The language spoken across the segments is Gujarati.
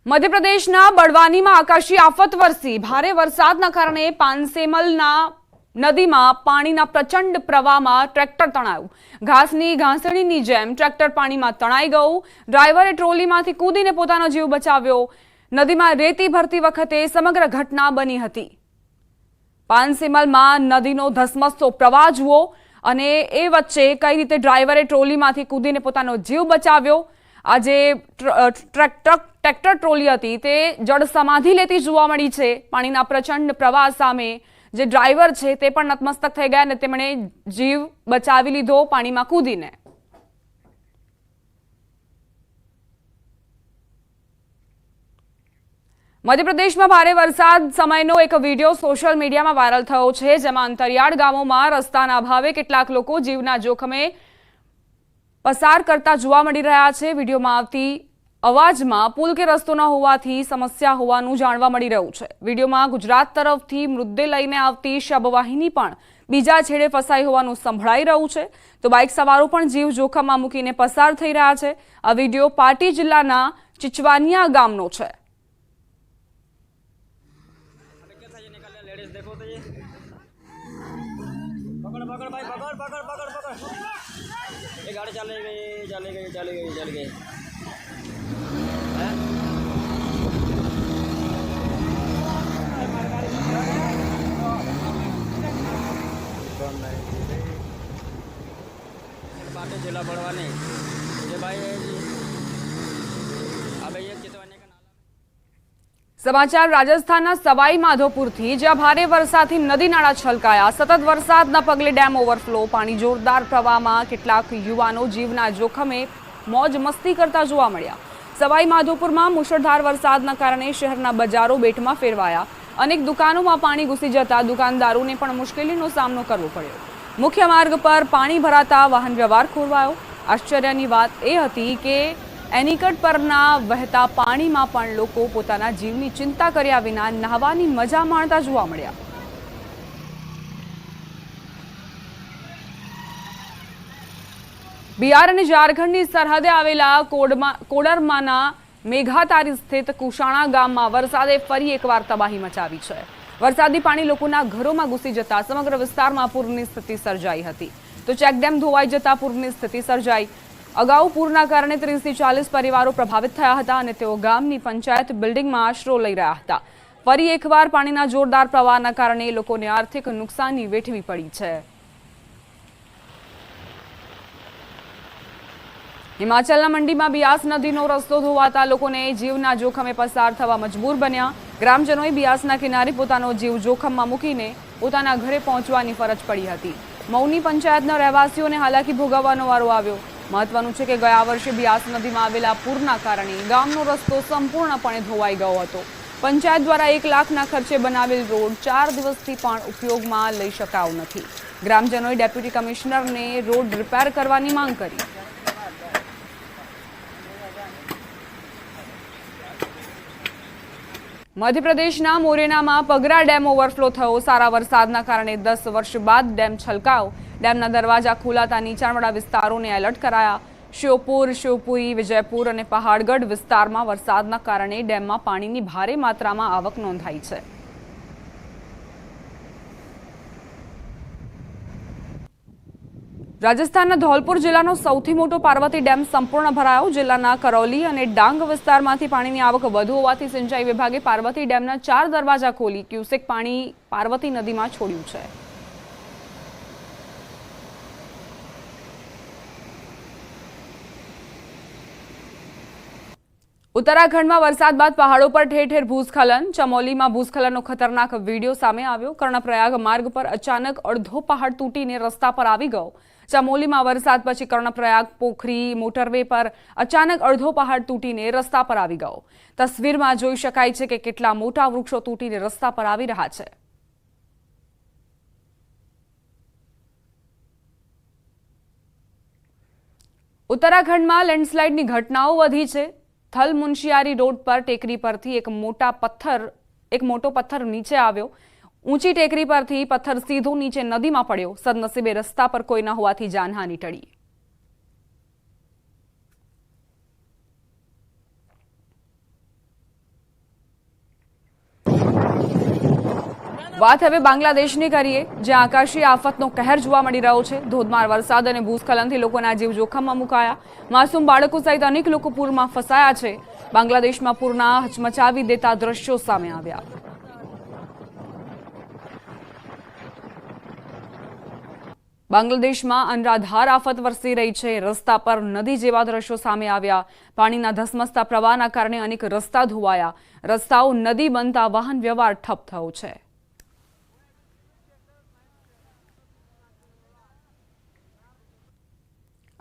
મધ્યપ્રદેશના બડવાનીમાં આકાશી આફત વરસી। ભારે વરસાદના કારણે પાનસેમલના નદીમાં પાણીના પ્રચંડ પ્રવાહમાં ટ્રેક્ટર તણાયું। ઘાસની ઘાસણીની જેમ ટ્રેક્ટર પાણીમાં તણાઈ ગયું। ડ્રાઈવરે ટ્રોલીમાંથી કૂદીને પોતાનો જીવ બચાવ્યો। નદીમાં રેતી ભરતી વખતે સમગ્ર ઘટના બની હતી। પાનસેમલમાં નદીનો ધસમસતો પ્રવાહ જુઓ અને એ વચ્ચે કઈ રીતે ડ્રાઈવરે ટ્રોલીમાંથી કૂદીને પોતાનો જીવ બચાવ્યો। આજે ટ્રેક્ટર ટ્રોલી હતી તે જળ સમાધિ લેતી જોવા મળી છે। પાણીના પ્રચંડ પ્રવાહ સામે જે ડ્રાઈવર છે તે પણ નતમસ્તક થઈ ગયા અને તેમણે જીવ બચાવી લીધો પાણીમાં કૂદીને। મધ્યપ્રદેશમાં ભારે વરસાદ સમયનો એક વિડીયો સોશિયલ મીડિયામાં વાયરલ થયો છે, જેમાં અંતરિયાળ ગામોમાં રસ્તાના અભાવે કેટલાક લોકો જીવના જોખમે પસાર કરતા જોવા મળી રહ્યા છે। વિડીયોમાં આવતી અવાજમાં પુલ કે રસ્તો ન હોવાથી સમસ્યા હોવાનું જાણવા મળી રહ્યું છે। વિડીયોમાં ગુજરાત તરફથી મૃતદેહ લઈને આવતી શબવાહિની પણ બીજા છેડે ફસાઈ હોવાનું સંભળાઈ રહ્યું છે, તો બાઇક સવારો પણ જીવ જોખમમાં મૂકીને પસાર થઈ રહ્યા છે। આ વિડીયો પાટી જિલ્લાના ચિચવાનિયા ગામનો છે। ये गाड़ी चल गई पार्टी जिला बढ़वानी ये भाई है जी। अब ये चितवानी का समाचार राजस्थानના સવાઈ માધોપુરથી, જ્યાં ભારે વરસાદથી નદી નાળા છલકાયા। સતત વરસાદના પગલે ડેમ ઓવરફ્લો, પાણી જોરદાર પ્રવાહમાં કેટલાક યુવાનો જીવના જોખમે મોજ મસ્તી કરતા જોવા મળ્યા। સવાઈ માધોપુરમાં મુશળધાર વરસાદના કારણે શહેરના બજારો બેટમાં ફેરવાયા। અનેક દુકાનોમાં પાણી ઘૂસી જતા દુકાનદારોને પણ મુશ્કેલીનો સામનો કરવો પડ્યો। મુખ્ય માર્ગ પર પાણી ભરાતા વાહન વ્યવહાર ખોરવાયો। આશ્ચર્યની વાત એ હતી કે એનીકટ પરના વહેતા પાણીમાં પણ લોકો પોતાના જીવની ચિંતા કર્યા વિના નહાવાની મજા માણતા જોવા મળ્યા। બિહાર અને ઝારખંડની સરહદે આવેલા કોડરમાના મેઘાતારી સ્થિત કુશાણા ગામમાં વરસાદે ફરી એકવાર તબાહી મચાવી છે। વરસાદી પાણી લોકોના ઘરોમાં ઘૂસી જતા સમગ્ર વિસ્તારમાં પૂરની સ્થિતિ સર્જાઈ હતી, તો ચેકડેમ ધોવાઈ જતા પૂરની સ્થિતિ સર્જાઈ। અગાઉ પૂરના કારણે 30 થી 40 પરિવારો પ્રભાવિત થયા હતા અને તેઓ ગામની પંચાયત બિલ્ડિંગમાં આશરો લઈ રહ્યા હતા। ફરી એકવાર પાણીના જોરદાર પ્રવાહના કારણે લોકોને આર્થિક નુકસાની વેઠવી પડી છે। હિમાચલના મંડીમાં બિયાસ નદીનો રસ્તો ધોવાતા લોકોને જીવના જોખમે પસાર થવા મજબૂર બન્યા। ગ્રામજનોએ બિયાસના કિનારે પોતાનો જીવ જોખમમાં મૂકીને પોતાના ઘરે પહોંચવાની ફરજ પડી હતી। મૌની પંચાયતના રહેવાસીઓને હાલાકી ભોગવવાનો વારો આવ્યો। મહત્વનું છે કે ગયા વર્ષે બિયાસ નદીમાં આવેલા પૂરના કારણે ગામનો રસ્તો સંપૂર્ણપણે ધોવાઈ ગયો હતો। પંચાયત દ્વારા 1 લાખના ખર્ચે બનાવેલ રોડ 4 દિવસથી પણ ઉપયોગમાં લઈ શકાયો નથી। ગ્રામજનોએ ડેપ્યુટી કમિશનરને રોડ રિપેર કરવાની માંગ કરી। મધ્યપ્રદેશના મોરેનામાં પગરા ડેમ ઓવરફ્લો થયો। સારા વરસાદના કારણે 10 વર્ષ બાદ ડેમ છલકાયો। ડેમના દરવાજા ખોલાતા નીચાણવાળા વિસ્તારોને એલર્ટ કરાયા। શ્યોપુર, શિવપુરી, વિજયપુર અને પહાડગઢ વિસ્તારમાં વરસાદના કારણે ડેમમાં પાણીની ભારે માત્રામાં આવક નોંધાઈ છે। રાજસ્થાનના ધૌલપુર જિલ્લાનો સૌથી મોટો પાર્વતી ડેમ સંપૂર્ણ ભરાયો। જિલ્લાના કરૌલી અને ડાંગ વિસ્તારમાંથી પાણીની આવક વધુ હોવાથી સિંચાઈ વિભાગે પાર્વતી ડેમના 4 દરવાજા ખોલી ક્યુસેક પાણી પાર્વતી નદીમાં છોડ્યું છે। ઉત્તરાખંડમાં વરસાદ બાદ પહાડો પર ઠેર ઠેર ભૂસ્ખલન। ચમોલીમાં ભૂસ્ખલનનો ખતરનાક વિડીયો સામે આવ્યો। કર્ણપ્રયાગ માર્ગ પર અચાનક અડધો પહાડ તૂટીને રસ્તા પર આવી ગયો। ચમોલીમાં વરસાદ પછી કર્ણપ્રયાગ પોખરી મોટરવે પર અચાનક અડધો પહાડ તૂટીને રસ્તા પર આવી ગયો। તસવીરમાં જોઈ શકાય છે કે કેટલા મોટા વૃક્ષો તૂટીને રસ્તા પર આવી રહ્યા છે। ઉત્તરાખંડમાં લેન્ડસ્લાઇડની ઘટનાઓ વધી છે। થલ મુનશિયારી રોડ પર ટેકરી પરથી એક મોટો પથ્થર નીચે આવ્યો। ઊંચી ટેકરી પરથી પથ્થર સીધો નીચે નદીમાં પડ્યો। સદનસીબે રસ્તા પર કોઈ ન હોવાથી જાનહાનિ ટળી। વાત હવે બાંગ્લાદેશની કરીએ, જ્યાં આકાશી આફતનો કહેર જોવા મળી રહ્યો છે। ધોધમાર વરસાદ અને ભૂસ્ખલનથી લોકોના જીવ જોખમમાં મુકાયા। માસૂમ બાળકો સહિત અનેક લોકો પૂરમાં ફસાયા છે। બાંગ્લાદેશમાં પૂરના હચમચાવી દેતા દ્રશ્યો સામે આવ્યા। બાંગ્લાદેશમાં અનરાધાર આફત વરસી રહી છે। રસ્તા પર નદી જેવા દ્રશ્યો સામે આવ્યા। પાણીના ધસમસતા પ્રવાહના કારણે અનેક રસ્તા ધોવાયા। રસ્તાઓ નદી બનતા વાહન વ્યવહાર ઠપ થયો છે।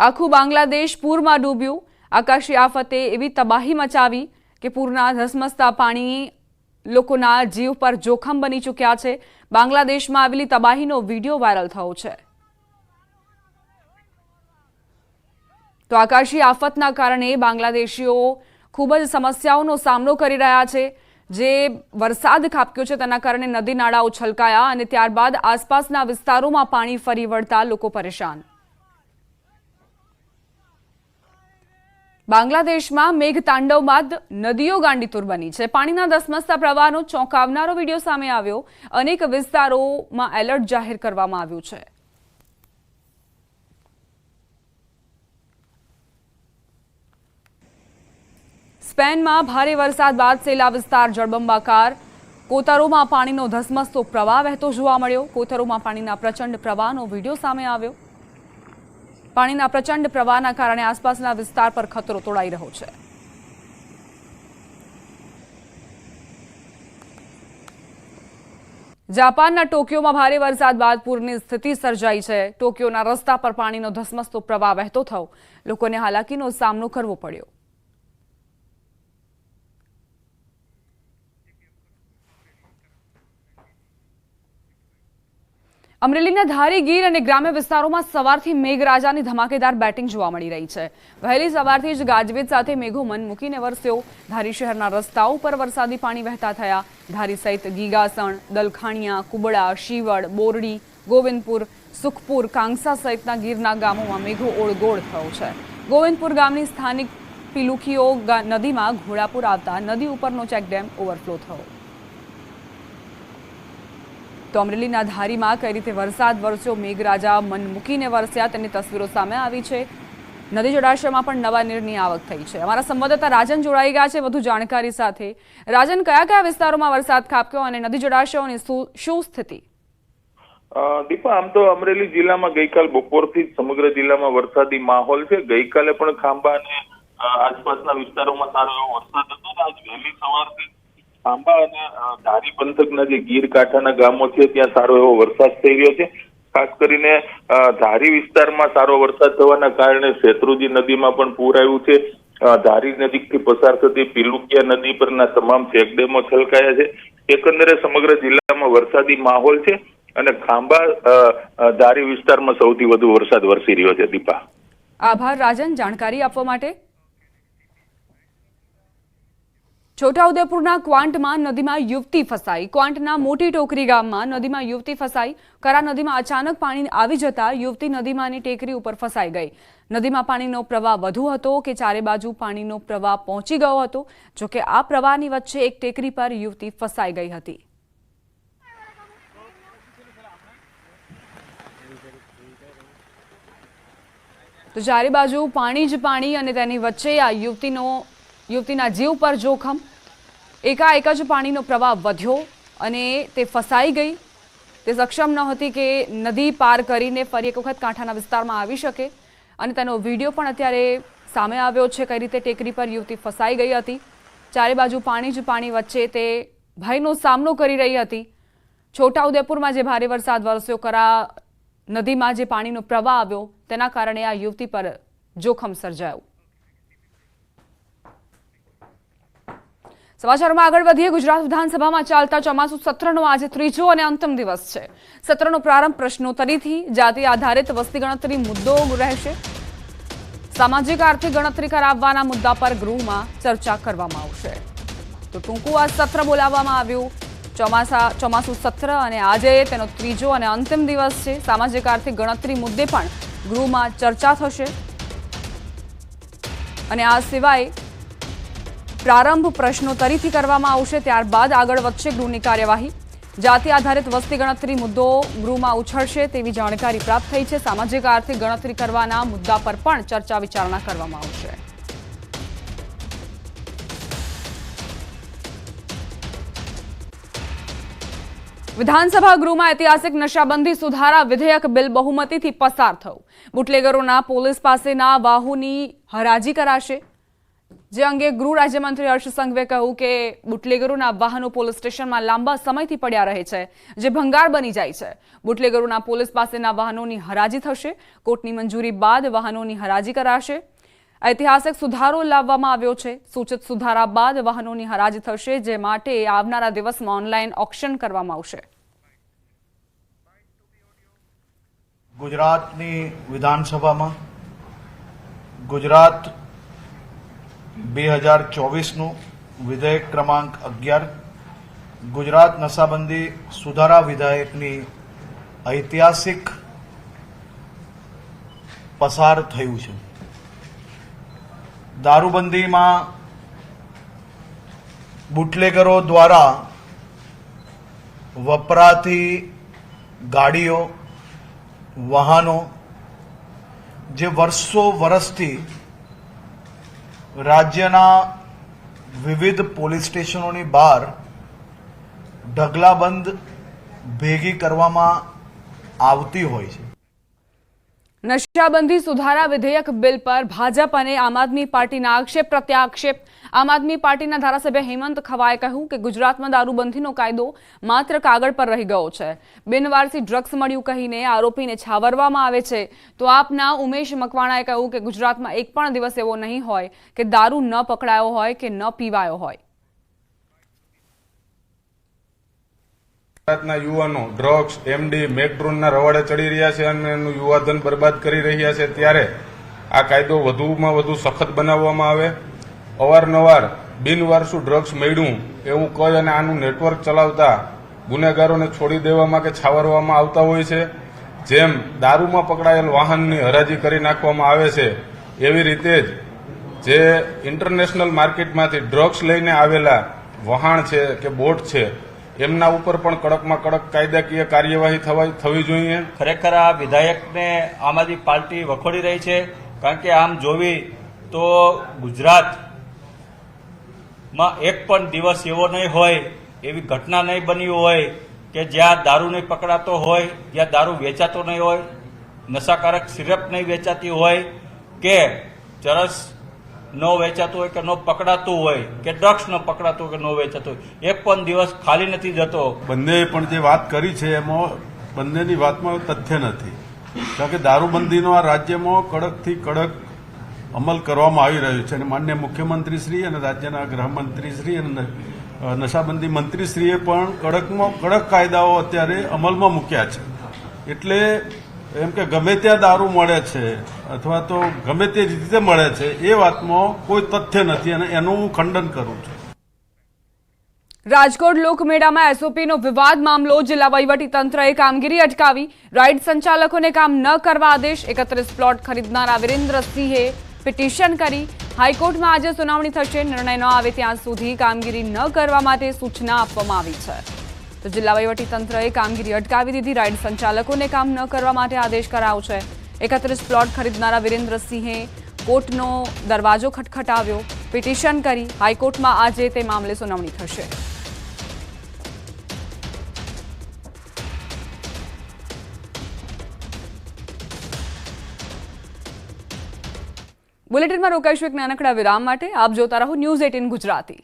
આખું બાંગ્લાદેશ પૂરમાં ડૂબ્યું। આકાશી આફતે એવી તબાહી મચાવી કે પૂરના ધસમસતા પાણી લોકોના જીવ પર જોખમ બની ચૂક્યા છે। બાંગ્લાદેશમાં આવેલી તબાહીનો વિડીયો વાયરલ થયો છે। તો આકાશી આફતના કારણે બાંગ્લાદેશીઓ ખૂબ જ સમસ્યાઓનો સામનો કરી રહ્યા છે। જે વરસાદ ખાબક્યો છે તેના કારણે નદી નાળાઓ છલકાયા અને ત્યારબાદ આસપાસના વિસ્તારોમાં પાણી ફરી વળતા લોકો પરેશાન। બાંગ્લાદેશમાં મેઘતાંડવ બાદ નદીઓ ગાંડીતુર બની છે। પાણીના ધસમસતા પ્રવાહનો ચોંકાવનારો વિડીયો સામે આવ્યો। અનેક વિસ્તારોમાં એલર્ટ જાહેર કરવામાં આવ્યું છે। સ્પેનમાં ભારે વરસાદ બાદ સેલા વિસ્તાર જળબંબાકાર। કોતરોમાં પાણીનો ધસમસતો પ્રવાહ વહેતો જોવા મળ્યો। કોતરોમાં પાણીના પ્રચંડ પ્રવાહનો વિડીયો સામે આવ્યો। પાણીના પ્રચંડ પ્રવાહના કારણે આસપાસના વિસ્તાર પર ખતરો તોડાઈ રહ્યો છે। જાપાનના ટોક્યોમાં ભારે વરસાદ બાદ પૂરની સ્થિતિ સર્જાઈ છે। ટોક્યોના રસ્તા પર પાણીનો ધસમસતો પ્રવાહ વહેતો થયો। લોકોને હાલાકીનો સામનો કરવો પડ્યો। અમરેલીના ધારી, ગીર અને ગ્રામ્ય વિસ્તારોમાં સવારથી મેઘરાજાની ધમાકેદાર બેટિંગ જોવા મળી રહી છે। વહેલી સવારથી જ ગાજવીજ સાથે મેઘો મન મૂકીને વરસ્યો। ધારી શહેરના રસ્તાઓ પર વરસાદી પાણી વહેતા થયા। ધારી સહિત ગીગાસણ, દલખાણિયા, કુબડા, શિવડ, બોરડી, ગોવિંદપુર, સુખપુર, કાંગસા સહિતના ગીરના ગામોમાં મેઘો ઓળગોળ થયો છે। ગોવિંદપુર ગામની સ્થાનિક પિલુખીઓ નદીમાં ઘોડાપુર આવતા નદી ઉપરનો ચેકડેમ ઓવરફ્લો થયો। તો અમરેલીના ધારીમાં કઈ રીતે વરસાદ વરસ્યો, મેઘરાજા મન મૂકીને વરસ્યા તેની તસવીરો સામે આવી છે। નદી જળાશયમાં પણ નવા નીરની આવક થઈ છે। અમારા સંવાદદાતા રાજન જોડાઈ ગયા છે વધુ જાણકારી સાથે। રાજન, કયા કયા વિસ્તારોમાં વરસાદ ખાબક્યો અને નદી જળાશયોની શું સ્થિતિ? દીપા, આમ તો અમરેલી જિલ્લામાં ગઈકાલ બપોરથી જ સમગ્ર જિલ્લામાં વરસાદી માહોલ છે। ગઈકાલે પણ ખાંભા અને આસપાસના વિસ્તારોમાં સારો એવો વરસાદ હતો। આજ વહેલી સવારથી ખાંભા અને ધારી પંથકના જે ગીર કાંઠાના ગામો છે ત્યાં સારો એવો વરસાદ થઈ રહ્યો છે। ખાસ કરીને ધારી વિસ્તારમાં સારો વરસાદ થવાના કારણે શેત્રુંજી નદીમાં પણ પૂર આવ્યું છે। ધારી નજીકથી પસાર થતી પિલુકિયા નદી પરના તમામ ચેકડેમો છલકાયા છે। એકંદરે સમગ્ર જિલ્લામાં વરસાદી માહોલ છે અને ખાંભા ધારી વિસ્તારમાં સૌથી વધુ વરસાદ વરસી રહ્યો છે। દીપા, આભાર રાજન જાણકારી આપવા માટે। છોટાઉદેપુરના ક્વાંટમાં નદીમાં યુવતી ફસાઈ। ક્વાંટના મોટી ટોકરી ગામમાં નદીમાં યુવતી ફસાઈ। કરા નદીમાં અચાનક પાણી આવી જતા યુવતી નદીમાંની ટેકરી ઉપર ફસાઈ ગઈ। નદીમાં પાણીનો પ્રવાહ વધુ હતો કે ચારે બાજુ પાણીનો પ્રવાહ પહોંચી ગયો હતો। જોકે આ પ્રવાહની વચ્ચે એક ટેકરી પર યુવતી ફસાઈ ગઈ હતી। તો ચારે બાજુ પાણી જ પાણી અને તેની વચ્ચે આ યુવતીના જીવ પર જોખમ। એકાએક જ પાણીનો પ્રવાહ વધ્યો અને તે ફસાઈ ગઈ। તે સક્ષમ ન હતી કે નદી પાર કરીને ફરી એક વખત કાંઠાના વિસ્તારમાં આવી શકે અને તેનો વિડીયો પણ અત્યારે સામે આવ્યો છે કઈ રીતે ટેકરી પર યુવતી ફસાઈ ગઈ હતી। ચારે બાજુ પાણી જ પાણી વચ્ચે તે ભયનો સામનો કરી રહી હતી। છોટાઉદેપુરમાં જે ભારે વરસાદ વરસ્યો, કરા નદીમાં જે પાણીનો પ્રવાહ આવ્યો તેના કારણે આ યુવતી પર જોખમ સર્જાયું। સમાચારોમાં આગળ વધીએ। ગુજરાત વિધાનસભામાં ચાલતા ચોમાસુ સત્રનો આજે ત્રીજો અને અંતિમ દિવસ છે। સત્રનો પ્રારંભ પ્રશ્નોત્તરીથી જાતિ આધારિત વસ્તી ગણતરી મુદ્દો રહેશે। સામાજિક આર્થિક ગણતરી કરાવવાના મુદ્દા પર ગૃહમાં ચર્ચા કરવામાં આવશે। તો ટૂંકું આ સત્ર બોલાવવામાં આવ્યું। ચોમાસુ સત્ર અને આજે તેનો ત્રીજો અને અંતિમ દિવસ છે। સામાજિક આર્થિક ગણતરી મુદ્દે પણ ગૃહમાં ચર્ચા થશે અને આ સિવાય પ્રારંભ પ્રશ્નોત્તરીથી કરવામાં આવશે। ત્યારબાદ આગળ વધશે ગૃહની કાર્યવાહી। જાતિ આધારિત વસ્તી ગણતરી મુદ્દો ગૃહમાં ઉછળશે તેવી જાણકારી પ્રાપ્ત થઈ છે. સામાજિક આર્થિક ગણતરી કરવાના મુદ્દા પર પણ ચર્ચા વિચારણા કરવામાં આવશે. વિધાનસભા ગૃહમાં ઐતિહાસિક નશાબંધી સુધારા વિધેયક બિલ બહુમતીથી પસાર થયું. બુટલેગરોના પોલીસ પાસેના વાહનોની હરાજી કરાશે. જે અંગે ગૃહ રાજ્યમંત્રી હર્ષ સંઘવીએ કહ્યું કે બુટલેગરોના વાહનો પોલીસ સ્ટેશનમાં લાંબા સમયથી પડ્યા રહે છે, જે ભંગાર બની જાય છે. બુટલેગરોના પોલીસ પાસેના વાહનોની હરાજી થશે. કોર્ટની મંજૂરી બાદ વાહનોની હરાજી કરાશે. ઐતિહાસિક સુધારો લાવવામાં આવ્યો છે. સૂચિત સુધારા બાદ વાહનોની હરાજી થશે, જે માટે આવનારા દિવસમાં ઓનલાઈન ઓક્શન કરવામાં આવશે. ગુજરાતની વિધાનસભામાં ગુજરાત 2024નું વિધેયક ક્રમાંક 11 ગુજરાત નશાબંધી સુધારા વિધેયકની ઐતિહાસિક પસાર થયું છે. દારૂબંધીમાં બુટલેગરો દ્વારા વપરાતી ગાડીઓ, વાહનો જે વર્ષોથી રાજ્યના વિવિધ પોલીસ સ્ટેશનોની બહાર ઢગલાબંધ ભેગી કરવામાં આવતી હોય છે. નશાબંધી સુધારા વિધેયક બિલ પર ભાજપ અને આમ આદમી પાર્ટીના આક્ષેપ પ્રત્યાક્ષેપ. આમ આદમી પાર્ટીના ધારાસભ્ય હેમંત ખવાએ કહ્યું કે ગુજરાતમાં દારૂબંધીનો કાયદો માત્ર કાગળ પર રહી ગયો છે. બિનવારસી ડ્રગ્સ મળ્યું કહીને આરોપીને છાવરવામાં આવે છે. તો આપના ઉમેશ મકવાણાએ કહ્યું કે ગુજરાતમાં એક પણ દિવસ એવો નહીં હોય કે દારૂ ન પકડાયો હોય કે ન પીવાયો હોય. ગુજરાતના યુવાનો ડ્રગ્સ, એમડી, મેકડ્રોનના રવાડે ચડી રહ્યા છે અને એનું યુવાધન બરબાદ કરી રહ્યા છે. ત્યારે આ કાયદો વધુમાં વધુ સખત બનાવવામાં આવે. અવારનવાર બિનવારસુ ડ્રગ્સ મળ્યું એવું કહી અને આનું નેટવર્ક ચલાવતા ગુનેગારોને છોડી દેવામાં કે છાવરવામાં આવતા હોય છે. જેમ દારૂમાં પકડાયેલ વાહનની હરાજી કરી નાખવામાં આવે છે, એવી રીતે જ જે ઇન્ટરનેશનલ માર્કેટમાંથી ડ્રગ્સ લઈને આવેલા વહાણ છે કે બોટ છે, એમના ઉપર પણ કડકમાં કડક કાયદાકીય કાર્યવાહી થવી જોઈએ. ખરેખર આ વિધાયકને આમ આદમી પાર્ટી વખોડી રહી છે, કારણ કે આમ જોવી તો ગુજરાતમાં એક પણ દિવસ એવો નહીં હોય, એવી ઘટના નહીં બની હોય કે જ્યાં દારૂ નહીં પકડાતો હોય, જ્યાં દારૂ વેચાતો નહીં હોય, નશાકારક સિરપ નહીં વેચાતી હોય, કે ચરસ ન વેચાતું હોય કે ન પકડાતું હોય, કે ડ્રગ્સ ન પકડાતું હોય કે ન વેચાતું હોય, એક પણ દિવસ ખાલી નથી જતો. બંને પણ જે વાત કરી છે એમાં બંનેની વાતમાં તથ્ય નથી. કારણ કે દારૂબંધીનો આ રાજ્યમાં કડકથી કડક અમલ કરવામાં આવી રહ્યો છે અને માનનીય મુખ્યમંત્રીશ્રી અને રાજ્યના ગૃહમંત્રીશ્રી અને નશાબંધી મંત્રીશ્રીએ પણ કડકમાં કડક કાયદાઓ અત્યારે અમલમાં મૂક્યા છે. એટલે એમ કે ગમે ત્યાં દારૂ મળે છે અથવા તો ગમે તે રીતે મળે છે, એ વાતમાં કોઈ તથ્ય નથી અને એનું હું ખંડન કરું છું. રાજકોટ લોકમેળામાં એસઓપીનો વિવાદ મામલો. જિલ્લા વહીવટી તંત્રએ કામગીરી અટકાવી. રાઇડ સંચાલકોને કામ ન કરવા આદેશ. 31 પ્લોટ ખરીદનારા વિરેન્દ્રસિંહે પિટિશન કરી. હાઈકોર્ટમાં આજે સુનાવણી થશે. નિર્ણય ન આવે ત્યાં સુધી કામગીરી ન કરવા માટે સૂચના આપવામાં આવી છે. તો જિલ્લા વહીવટી તંત્રએ કામગીરી અટકાવી દીધી. રાઇડ સંચાલકોને કામ ન કરવા માટે આદેશ કરાયો છે. 31 પ્લોટ ખરીદનારા વિરેન્દ્રસિંહે કોર્ટનો દરવાજો ખટખટાવ્યો, પિટિશન કરી. હાઈકોર્ટમાં આજે તે મામલે સુનાવણી થશે. બુલેટિનમાં રોકાઈશું એક નાનકડા વિરામ માટે. આપ જોતા રહો ન્યૂઝ 18 ગુજરાતી.